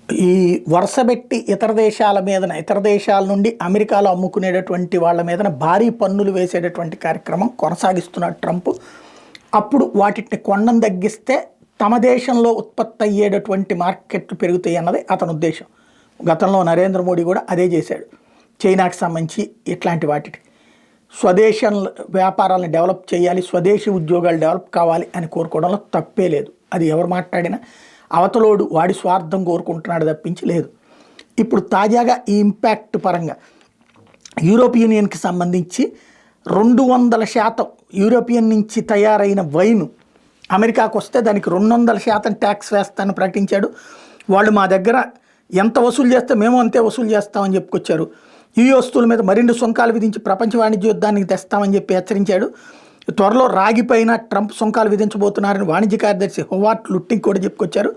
ఈ వరుసబెట్టి ఇతర దేశాల నుండి అమెరికాలో అమ్ముకునేటటువంటి వాళ్ళ మీదన భారీ పన్నులు వేసేటటువంటి కార్యక్రమం కొనసాగిస్తున్నాడు ట్రంప్. అప్పుడు వాటిని కొండం తగ్గిస్తే తమ దేశంలో ఉత్పత్తి అయ్యేటటువంటి మార్కెట్లు పెరుగుతాయి అన్నది అతని ఉద్దేశం. గతంలో నరేంద్ర మోడీ కూడా అదే చేశాడు. చైనాకి సంబంధించి ఇట్లాంటి వాటికి స్వదేశం వ్యాపారాలను డెవలప్ చేయాలి, స్వదేశీ ఉద్యోగాలు డెవలప్ కావాలి అని కోరుకోవడంలో తప్పే లేదు. అది ఎవరు మాట్లాడినా అవతలోడు వాడి స్వార్థం కోరుకుంటున్నాడు తప్పించి లేదు. ఇప్పుడు తాజాగా ఈ ఇంపాక్ట్ పరంగా యూరోప్ యూనియన్కి సంబంధించి 200% యూరోపియన్ నుంచి తయారైన వైన్ అమెరికాకు వస్తే దానికి 200% ట్యాక్స్ వేస్తానని ప్రకటించాడు. వాళ్ళు మా దగ్గర ఎంత వసూలు చేస్తే మేము అంతే వసూలు చేస్తామని చెప్పుకొచ్చారు. ఈ వస్తువుల మీద మరిన్ని సుంకాలు విధించి ప్రపంచ వాణిజ్య యుద్ధానికి తెస్తామని చెప్పి హెచ్చరించాడు. త్వరలో రాగిపైన ట్రంప్ సుంకాలు విధించబోతున్నారని వాణిజ్య కార్యదర్శి హోవార్ట్ లుట్టింగ్ కూడా చెప్పుకొచ్చారు.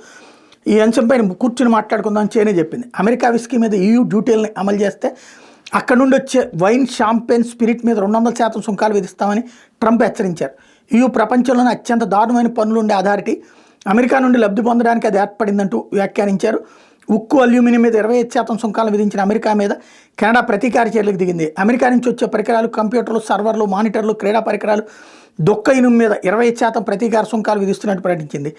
ఈ అంశంపైన కూర్చుని మాట్లాడుకుందామని చైనా చెప్పింది. అమెరికా విస్కీ మీద EU డ్యూటీలను అమలు చేస్తే అక్కడ నుండి వచ్చే వైన్, షాంపెన్, స్పిరిట్ మీద 200% సుంకాలు విధిస్తామని ట్రంప్ హెచ్చరించారు. EU ప్రపంచంలోనే అత్యంత దారుణమైన పన్నులుండే అథారిటీ. అమెరికా నుండి లబ్ధి పొందడానికి అది ఏర్పడిందంటూ వ్యాఖ్యానించారు. ఉక్కు, అల్యూమినియం మీద 25% సుంకాలు విధించిన అమెరికా మీద కెనడా ప్రతీకార చర్యలకు దిగింది. అమెరికా నుంచి వచ్చే పరికరాలు, కంప్యూటర్లు, సర్వర్లు, మానిటర్లు, క్రీడా పరికరాలు, దొక్క ఇనుము మీద 25% ప్రతీకార సుంకాలు విధిస్తున్నట్టు ప్రకటించింది.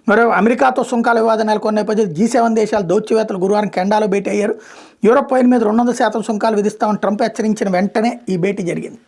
మరో అమెరికాతో సుంకాల వివాదం నెలకొన్న నేపథ్యంలో G7 దేశాల దౌత్యవేత్తలు గురువారం కెనడాలో భేటీ అయ్యారు. యూరప్ వైన్ మీద 200% సుంకాలు విధిస్తామని ట్రంప్ హెచ్చరించిన వెంటనే ఈ భేటీ జరిగింది.